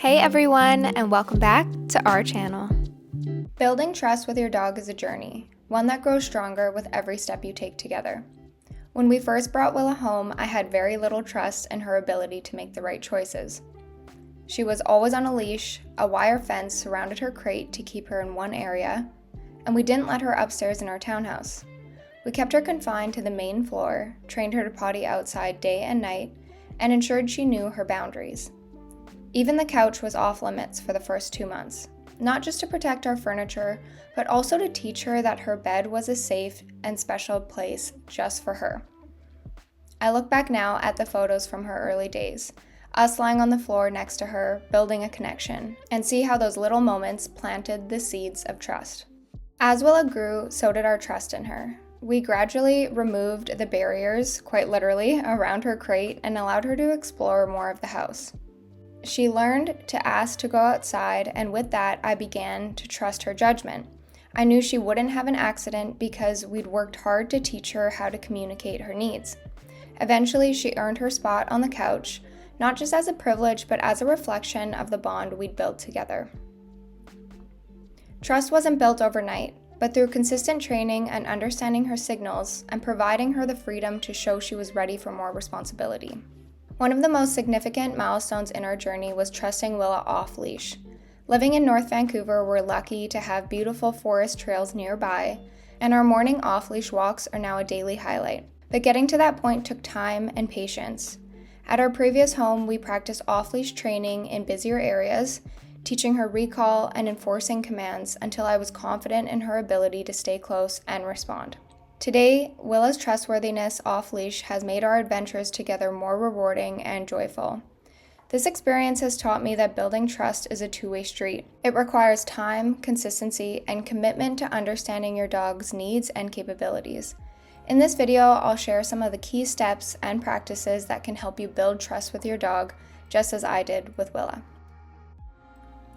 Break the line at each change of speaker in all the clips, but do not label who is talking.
Hey everyone, and welcome back to our channel. Building trust with your dog is a journey, one that grows stronger with every step you take together. When we first brought Willa home, I had very little trust in her ability to make the right choices. She was always on a leash, a wire fence surrounded her crate to keep her in one area, and we didn't let her upstairs in our townhouse. We kept her confined to the main floor, trained her to potty outside day and night, and ensured she knew her boundaries. Even the couch was off limits for the first 2 months, not just to protect our furniture, but also to teach her that her bed was a safe and special place just for her. I look back now at the photos from her early days, us lying on the floor next to her, building a connection, and see how those little moments planted the seeds of trust. As Willa grew, so did our trust in her. We gradually removed the barriers, quite literally, around her crate and allowed her to explore more of the house. She learned to ask to go outside, and with that, I began to trust her judgment. I knew she wouldn't have an accident because we'd worked hard to teach her how to communicate her needs. Eventually, she earned her spot on the couch, not just as a privilege, but as a reflection of the bond we'd built together. Trust wasn't built overnight, but through consistent training and understanding her signals and providing her the freedom to show she was ready for more responsibility. One of the most significant milestones in our journey was trusting Willa off-leash. Living in North Vancouver, we're lucky to have beautiful forest trails nearby, and our morning off-leash walks are now a daily highlight. But getting to that point took time and patience. At our previous home, we practiced off-leash training in busier areas, teaching her recall and enforcing commands until I was confident in her ability to stay close and respond. Today, Willa's trustworthiness off-leash has made our adventures together more rewarding and joyful. This experience has taught me that building trust is a two-way street. It requires time, consistency, and commitment to understanding your dog's needs and capabilities. In this video, I'll share some of the key steps and practices that can help you build trust with your dog, just as I did with Willa.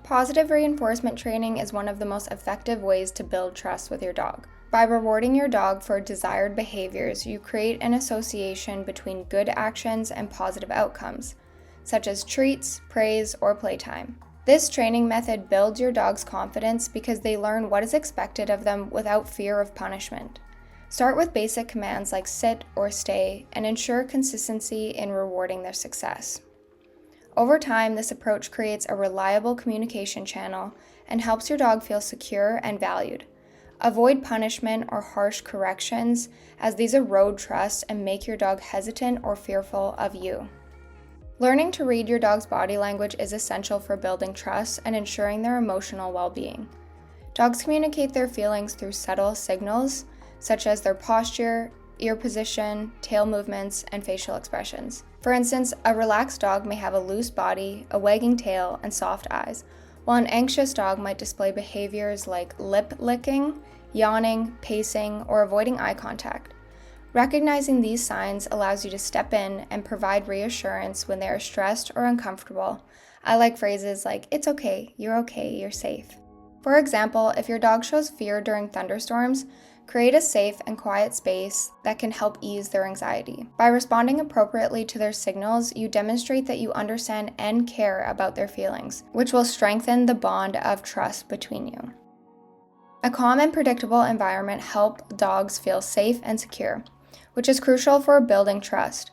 Positive reinforcement training is one of the most effective ways to build trust with your dog. By rewarding your dog for desired behaviors, you create an association between good actions and positive outcomes, such as treats, praise, or playtime. This training method builds your dog's confidence because they learn what is expected of them without fear of punishment. Start with basic commands like sit or stay and ensure consistency in rewarding their success. Over time, this approach creates a reliable communication channel and helps your dog feel secure and valued. Avoid punishment or harsh corrections, as these erode trust and make your dog hesitant or fearful of you. Learning to read your dog's body language is essential for building trust and ensuring their emotional well-being. Dogs communicate their feelings through subtle signals, such as their posture, ear position, tail movements, and facial expressions. For instance, a relaxed dog may have a loose body, a wagging tail, and soft eyes, while an anxious dog might display behaviors like lip licking, yawning, pacing, or avoiding eye contact. Recognizing these signs allows you to step in and provide reassurance when they are stressed or uncomfortable. I like phrases like, "It's okay, you're safe." For example, if your dog shows fear during thunderstorms, create a safe and quiet space that can help ease their anxiety. By responding appropriately to their signals, you demonstrate that you understand and care about their feelings, which will strengthen the bond of trust between you. A calm and predictable environment helps dogs feel safe and secure, which is crucial for building trust.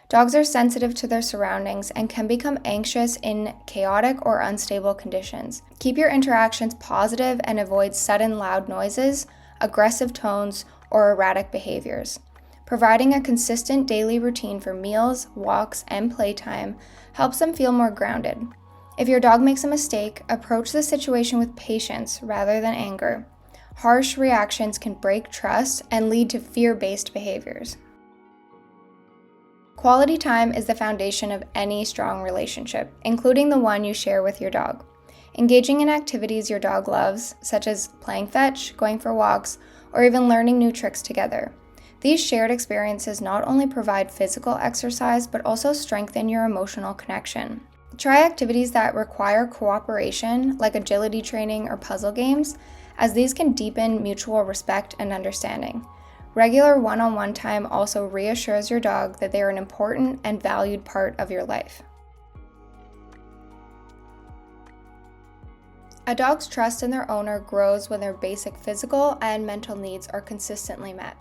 Dogs are sensitive to their surroundings and can become anxious in chaotic or unstable conditions. Keep your interactions positive and avoid sudden loud noises, aggressive tones, or erratic behaviors. Providing a consistent daily routine for meals, walks, and playtime helps them feel more grounded. If your dog makes a mistake, approach the situation with patience rather than anger. Harsh reactions can break trust and lead to fear-based behaviors. Quality time is the foundation of any strong relationship, including the one you share with your dog. Engaging in activities your dog loves, such as playing fetch, going for walks, or even learning new tricks together. These shared experiences not only provide physical exercise, but also strengthen your emotional connection. Try activities that require cooperation, like agility training or puzzle games, as these can deepen mutual respect and understanding. Regular one-on-one time also reassures your dog that they are an important and valued part of your life. A dog's trust in their owner grows when their basic physical and mental needs are consistently met.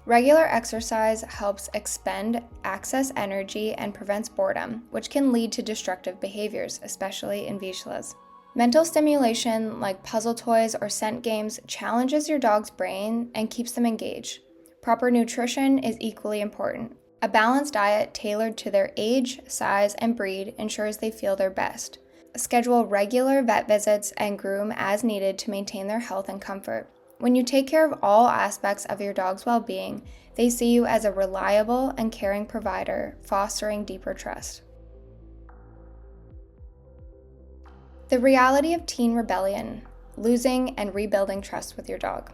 Regular exercise helps expend excess energy and prevents boredom, which can lead to destructive behaviors, especially in Vizslas. Mental stimulation, like puzzle toys or scent games, challenges your dog's brain and keeps them engaged. Proper nutrition is equally important. A balanced diet tailored to their age, size, and breed ensures they feel their best. Schedule regular vet visits and groom as needed to maintain their health and comfort. When you take care of all aspects of your dog's well-being, they see you as a reliable and caring provider, fostering deeper trust. The reality of teen rebellion, losing and rebuilding trust with your dog.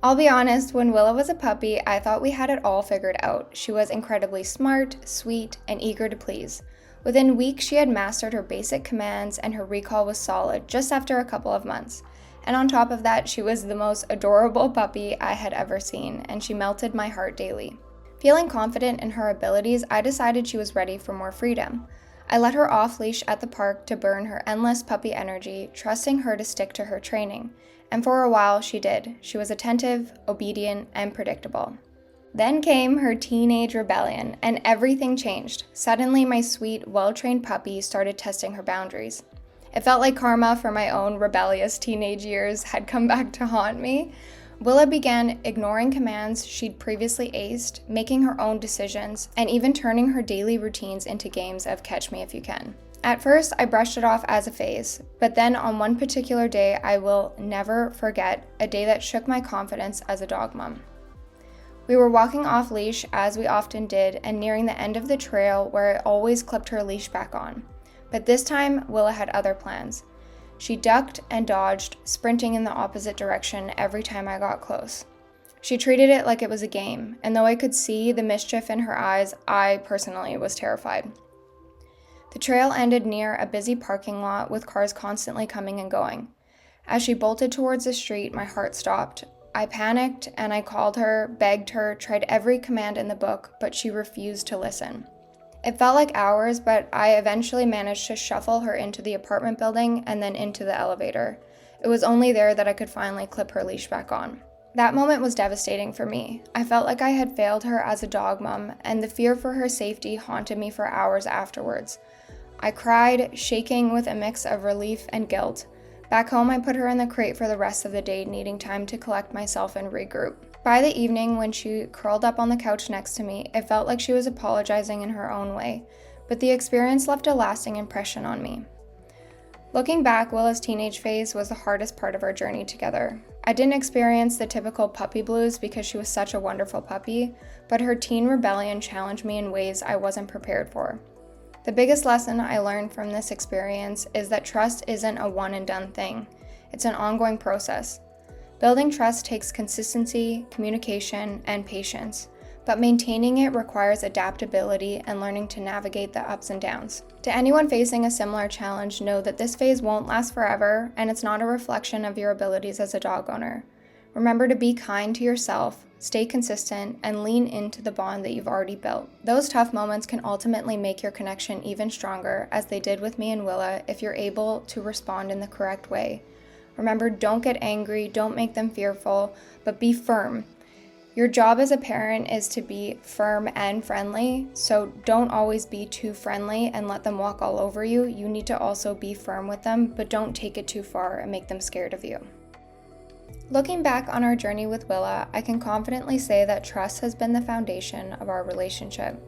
I'll be honest, when Willa was a puppy, I thought we had it all figured out. She was incredibly smart, sweet, and eager to please. Within weeks, she had mastered her basic commands and her recall was solid just after a couple of months. And on top of that, she was the most adorable puppy I had ever seen, and she melted my heart daily. Feeling confident in her abilities, I decided she was ready for more freedom. I let her off-leash at the park to burn her endless puppy energy, trusting her to stick to her training. And for a while, she did. She was attentive, obedient, and predictable. Then came her teenage rebellion, and everything changed. Suddenly, my sweet, well-trained puppy started testing her boundaries. It felt like karma for my own rebellious teenage years had come back to haunt me. Willa began ignoring commands she'd previously aced, making her own decisions, and even turning her daily routines into games of catch me if you can. At first, I brushed it off as a phase, but then on one particular day I will never forget, a day that shook my confidence as a dog mom. We were walking off leash, as we often did, and nearing the end of the trail where I always clipped her leash back on. But this time, Willa had other plans. She ducked and dodged, sprinting in the opposite direction every time I got close. She treated it like it was a game, and though I could see the mischief in her eyes, I personally was terrified. The trail ended near a busy parking lot with cars constantly coming and going. As she bolted towards the street, my heart stopped. I panicked and I called her, begged her, tried every command in the book, but she refused to listen. It felt like hours, but I eventually managed to shuffle her into the apartment building and then into the elevator. It was only there that I could finally clip her leash back on. That moment was devastating for me. I felt like I had failed her as a dog mom, and the fear for her safety haunted me for hours afterwards. I cried, shaking with a mix of relief and guilt. Back home, I put her in the crate for the rest of the day, needing time to collect myself and regroup. By the evening, when she curled up on the couch next to me, it felt like she was apologizing in her own way, but the experience left a lasting impression on me. Looking back, Willa's teenage phase was the hardest part of our journey together. I didn't experience the typical puppy blues because she was such a wonderful puppy, but her teen rebellion challenged me in ways I wasn't prepared for. The biggest lesson I learned from this experience is that trust isn't a one-and-done thing. It's an ongoing process. Building trust takes consistency, communication, and patience, but maintaining it requires adaptability and learning to navigate the ups and downs. To anyone facing a similar challenge, know that this phase won't last forever, and it's not a reflection of your abilities as a dog owner. Remember to be kind to yourself, stay consistent, and lean into the bond that you've already built. Those tough moments can ultimately make your connection even stronger, as they did with me and Willa, if you're able to respond in the correct way. Remember, don't get angry, don't make them fearful, but be firm. Your job as a parent is to be firm and friendly, so don't always be too friendly and let them walk all over you. You need to also be firm with them, but don't take it too far and make them scared of you. Looking back on our journey with Willa, I can confidently say that trust has been the foundation of our relationship.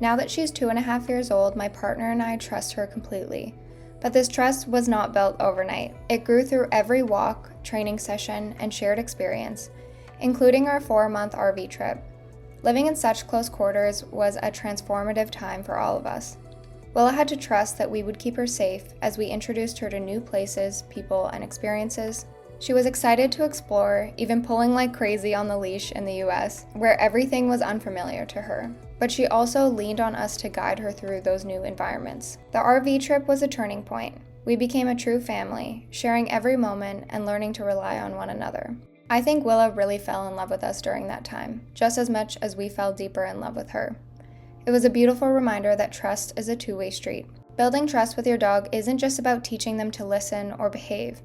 Now that she's 2.5 years old, my partner and I trust her completely. But this trust was not built overnight. It grew through every walk, training session, and shared experience, including our 4-month RV trip. Living in such close quarters was a transformative time for all of us. Willa had to trust that we would keep her safe as we introduced her to new places, people, and experiences. She was excited to explore, even pulling like crazy on the leash in the US, where everything was unfamiliar to her. But she also leaned on us to guide her through those new environments. The RV trip was a turning point. We became a true family, sharing every moment and learning to rely on one another. I think Willa really fell in love with us during that time, just as much as we fell deeper in love with her. It was a beautiful reminder that trust is a two-way street. Building trust with your dog isn't just about teaching them to listen or behave.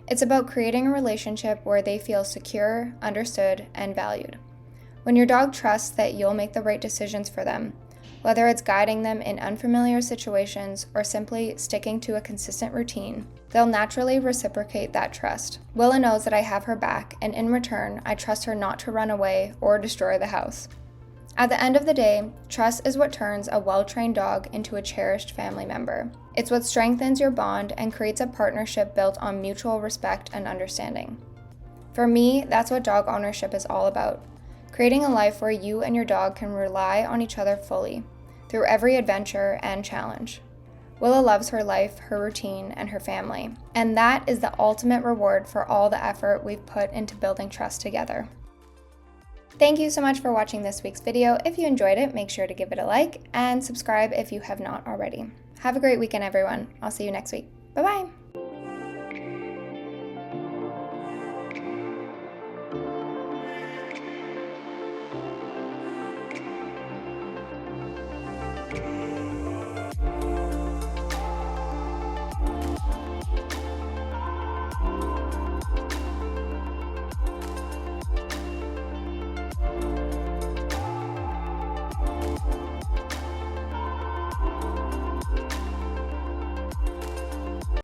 It's about creating a relationship where they feel secure, understood, and valued. When your dog trusts that you'll make the right decisions for them, whether it's guiding them in unfamiliar situations or simply sticking to a consistent routine, they'll naturally reciprocate that trust. Willa knows that I have her back, and in return, I trust her not to run away or destroy the house. At the end of the day, trust is what turns a well-trained dog into a cherished family member. It's what strengthens your bond and creates a partnership built on mutual respect and understanding. For me, that's what dog ownership is all about. Creating a life where you and your dog can rely on each other fully, through every adventure and challenge. Willa loves her life, her routine, and her family, and that is the ultimate reward for all the effort we've put into building trust together. Thank you so much for watching this week's video. If you enjoyed it, make sure to give it a like and subscribe if you have not already. Have a great weekend, everyone. I'll see you next week. Bye-bye.